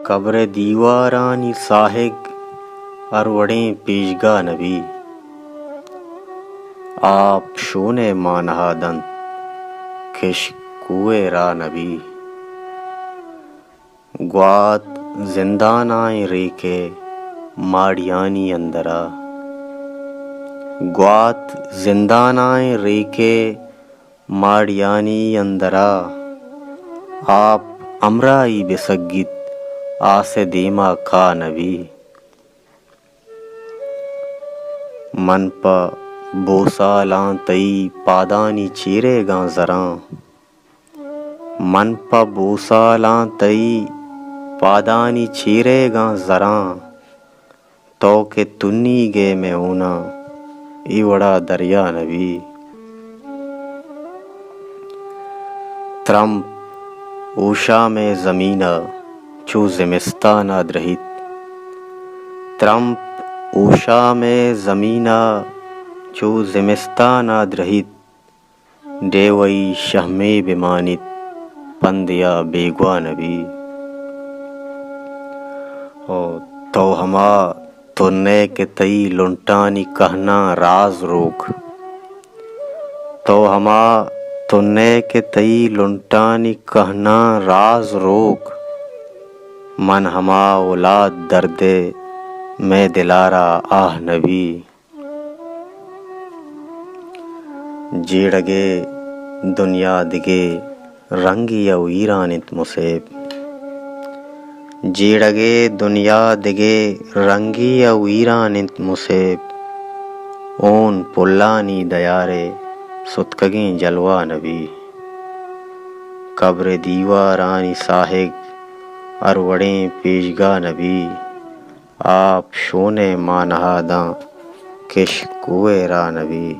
قبر دیوارانی ساہگ اروڑیں پیشگاہ نبی آپ شونے مانہادن کش کوئے را نبی گوات زندانائیں ریکے ماڑیانی اندرا گوات زندانائیں ریکے ماڑیانی اندرا آپ امرائی بسگت آس دیما کا نبی من پا بوسالاں تئی پادانی چیرے گاں زراں من پا بوسالاں تئی پادانی چیرے گاں زراں تو کہ تنی گے میں اونا ای وڑا دریا نبی ترم اوشا میں زمینہ چو زمستانہ درہت ترم اوشا میں زمینہ چو زمستانہ درہت ڈیوئی شہمے بمانت پندیا بیگوا نبی تو ہما تنے کے تئی لنٹانی کہنا راز روک تو ہما تنے کے تئی لنٹانی کہنا راز روک من ہما اولاد دردے میں دلارا آہ نبی جیڑگے دنیا دگے رنگی او ایرانت مصیب جیڑگے دنیا دگے رنگی او ایرانت مصیب اون پلانی دیارے ستکگیں جلوہ نبی قبر دیوارانی ساہگ اروڑیں پیشگاہ نبی آپ شونے مانہاداں کش کوئے را نبی